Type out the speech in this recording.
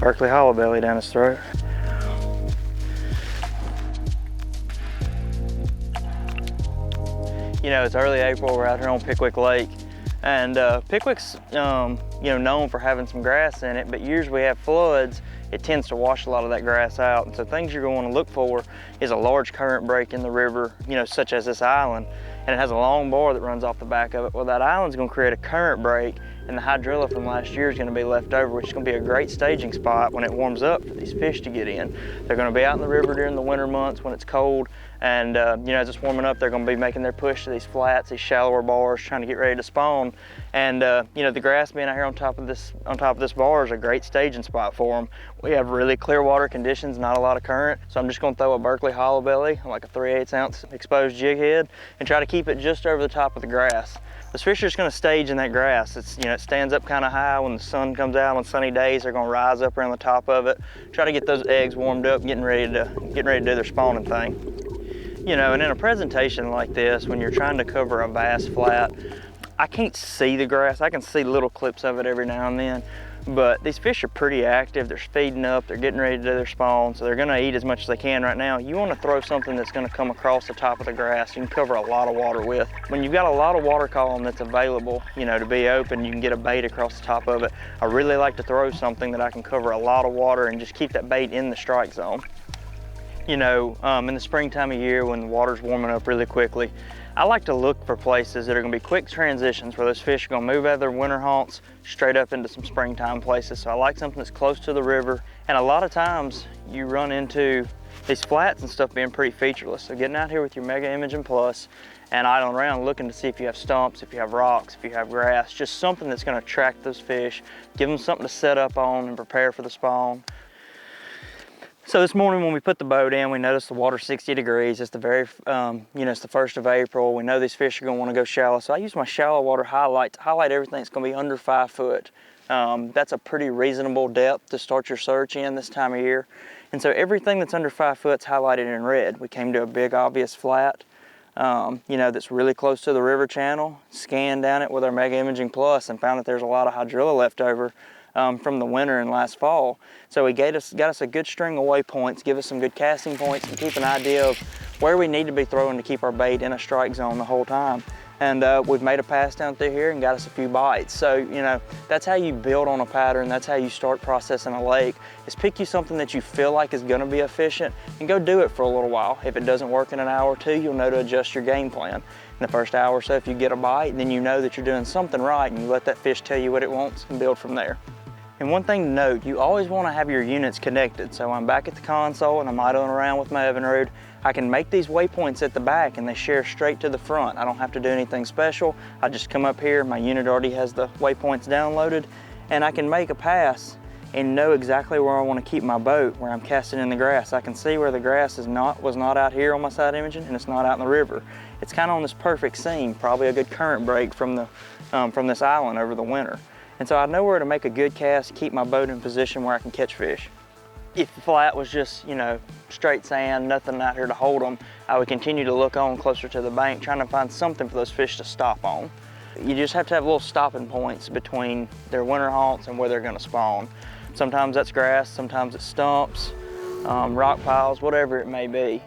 Berkeley hollow belly down his throat. You know, it's early April, we're out here on Pickwick Lake, and Pickwick's you know, known for having some grass in it, but years we have floods, it tends to wash a lot of that grass out. And so things you're going to look for is a large current break in the river, you know, such as this island, and it has a long bar that runs off the back of it. Well, that island's going to create a current break, and the hydrilla from last year is going to be left over, which is going to be a great staging spot when it warms up for these fish to get in. They're going to be out in the river during the winter months when it's cold, and you know, as it's warming up, they're going to be making their push to these flats, these shallower bars, trying to get ready to spawn. And you know, the grass being out here on top of this bar is a great staging spot for them. We have really clear water conditions, not a lot of current, so I'm just going to throw a Berkeley hollow belly, like a 3/8 ounce exposed jig head, and try to keep it just over the top of the grass. This fish are just going to stage in that grass. It's, you know, it stands up kind of high when the sun comes out on sunny days. They're going to rise up around the top of it, try to get those eggs warmed up, getting ready to do their spawning thing. You know, and in a presentation like this, when you're trying to cover a vast flat, I can't see the grass. I can see little clips of it every now and then, but these fish are pretty active. They're feeding up, they're getting ready to do their spawn, so they're gonna eat as much as they can right now. You wanna throw something that's gonna come across the top of the grass you can cover a lot of water with. When you've got a lot of water column that's available, you know, to be open, you can get a bait across the top of it. I really like to throw something that I can cover a lot of water and just keep that bait in the strike zone. You know, in the springtime of year when the water's warming up really quickly, I like to look for places that are gonna be quick transitions where those fish are gonna move out of their winter haunts straight up into some springtime places. So I like something that's close to the river. And a lot of times you run into these flats and stuff being pretty featureless. So getting out here with your Mega Imaging Plus and idling around looking to see if you have stumps, if you have rocks, if you have grass, just something that's gonna attract those fish, give them something to set up on and prepare for the spawn. So this morning when we put the boat in, we noticed the water's 60 degrees. It's the very, you know, it's the 1st of April. We know these fish are gonna wanna go shallow. So I use my shallow water highlight to highlight everything that's gonna be under 5 foot. That's a pretty reasonable depth to start your search in this time of year. And so everything that's under 5 foot is highlighted in red. We came to a big obvious flat, you know, that's really close to the river channel, scanned down it with our Mega Imaging Plus and found that there's a lot of hydrilla left over from the winter and last fall. So he got us a good string of waypoints, give us some good casting points and keep an idea of where we need to be throwing to keep our bait in a strike zone the whole time. And we've made a pass down through here and got us a few bites. So, you know, that's how you build on a pattern. That's how you start processing a lake, is pick you something that you feel like is gonna be efficient and go do it for a little while. If it doesn't work in an hour or two, you'll know to adjust your game plan. In the first hour or so, if you get a bite, then you know that you're doing something right and you let that fish tell you what it wants and build from there. And one thing to note, you always want to have your units connected. So I'm back at the console and I'm idling around with my Evinrude. I can make these waypoints at the back and they share straight to the front. I don't have to do anything special. I just come up here, my unit already has the waypoints downloaded, and I can make a pass and know exactly where I want to keep my boat, where I'm casting in the grass. I can see where the grass was not out here on my side imaging and it's not out in the river. It's kind of on this perfect seam, probably a good current break from this island over the winter. And so I know where to make a good cast, keep my boat in position where I can catch fish. If the flat was just, you know, straight sand, nothing out here to hold them, I would continue to look on closer to the bank, trying to find something for those fish to stop on. You just have to have little stopping points between their winter haunts and where they're gonna spawn. Sometimes that's grass, sometimes it's stumps, rock piles, whatever it may be.